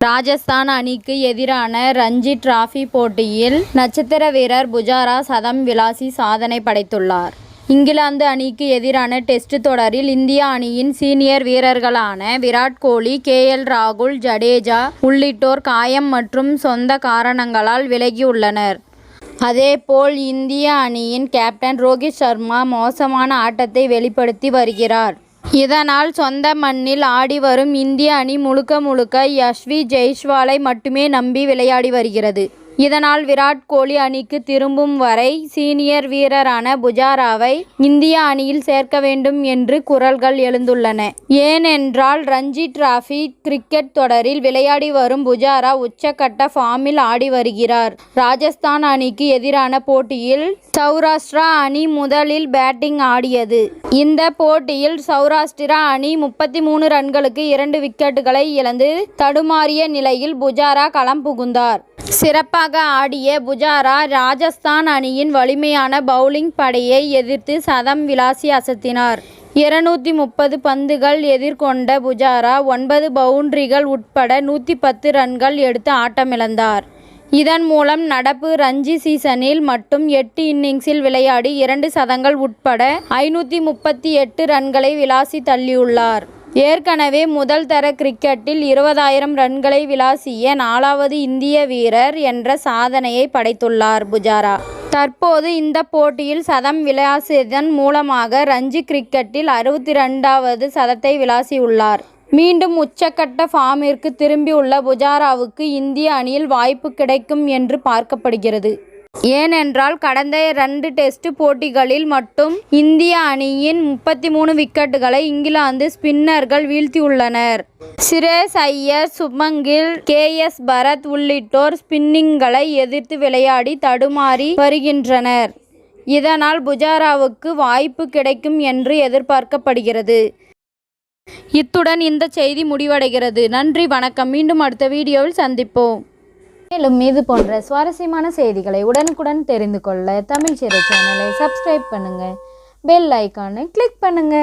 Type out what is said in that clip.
ராஜஸ்தான் அணிக்கு எதிரான ரஞ்சி டிராபி போட்டியில் நட்சத்திர வீரர் புஜாரா சதம் விளாசி சாதனை படைத்துள்ளார். இங்கிலாந்து அணிக்கு எதிரான டெஸ்ட் தொடரில் இந்திய அணியின் சீனியர் வீரர்களான விராட் கோலி, ராகுல், ஜடேஜா உள்ளிட்டோர் காயம் மற்றும் சொந்த காரணங்களால் விலகியுள்ளனர். அதேபோல் இந்திய அணியின் கேப்டன் ரோஹித் சர்மா மோசமான ஆட்டத்தை வெளிப்படுத்தி வருகிறார். இதனால் சொந்த மண்ணில் ஆடி வரும் இந்திய அணி முழுக்க யஷ்வி ஜெய்ஸ்வாலை மட்டுமே நம்பி விளையாடி வருகிறது. இதனால் விராட் கோலி அணிக்கு திரும்பும் வரை சீனியர் வீரரான புஜாராவை இந்திய அணியில் சேர்க்க வேண்டும் என்று குரல்கள் எழுந்துள்ளன. ஏனென்றால் ரஞ்சி டிராபி கிரிக்கெட் தொடரில் விளையாடி வரும் புஜாரா உச்சக்கட்ட ஃபார்மில் ஆடி வருகிறார். ராஜஸ்தான் அணிக்கு எதிரான போட்டியில் சௌராஷ்டிரா அணி முதலில் பேட்டிங் ஆடியது. இந்த போட்டியில் சௌராஷ்டிரா அணி 33 ரன்களுக்கு 2 விக்கெட்டுகளை இழந்து தடுமாறிய நிலையில் புஜாரா களம் புகுந்தார். சிறப்பாக ஆடிய புஜாரா ராஜஸ்தான் அணியின் வலிமையான பவுலிங் படையை எதிர்த்து சதம் விளாசி அசத்தினார். 230 பந்துகள் எதிர்கொண்ட புஜாரா 9 பவுண்டரிகள் உட்பட 110 ரன்கள் எடுத்து ஆட்டமிழந்தார். இதன் மூலம் நடப்பு ரஞ்சி சீசனில் மட்டும் 8 இன்னிங்ஸில் விளையாடி 2 சதங்கள் உட்பட 538 ரன்களை விளாசி தள்ளியுள்ளார். ஏற்கனவே முதல் தர கிரிக்கெட்டில் 20,000 ரன்களை விளாசிய 4வது இந்திய வீரர் என்ற சாதனையை படைத்துள்ளார் புஜாரா. தற்போது இந்த போட்டியில் சதம் விளாசியதன் மூலமாக ரஞ்சி கிரிக்கெட்டில் 62வது சதத்தை விளாசியுள்ளார். மீண்டும் உச்சக்கட்ட ஃபார்மிற்கு திரும்பியுள்ள புஜாராவுக்கு இந்திய அணியில் வாய்ப்பு கிடைக்கும் என்று பார்க்கப்படுகிறது. ஏனென்றால் கடந்த 2 டெஸ்ட் போட்டிகளில் மட்டும் இந்திய அணியின் 33 விக்கெட்டுகளை இங்கிலாந்து ஸ்பின்னர்கள் வீழ்த்தியுள்ளனர். சிரேஸ் ஐயர், சுப்மங்கில், பரத் உள்ளிட்டோர் ஸ்பின்னிங்களை எதிர்த்து விளையாடி தடுமாறி வருகின்றனர். இதனால் புஜாராவுக்கு வாய்ப்பு கிடைக்கும் என்று எதிர்பார்க்கப்படுகிறது. இத்துடன் இந்த செய்தி முடிவடைகிறது. நன்றி, வணக்கம். மீண்டும் அடுத்த வீடியோவில் சந்திப்போம். மேலும் இது போன்ற சுவாரஸ்யமான செய்திகளை உடனுக்குடன் தெரிந்து கொள்ள தமிழ் சிறை சேனலை சப்ஸ்கிரைப் பண்ணுங்க, பெல் ஐகானை கிளிக் பண்ணுங்க.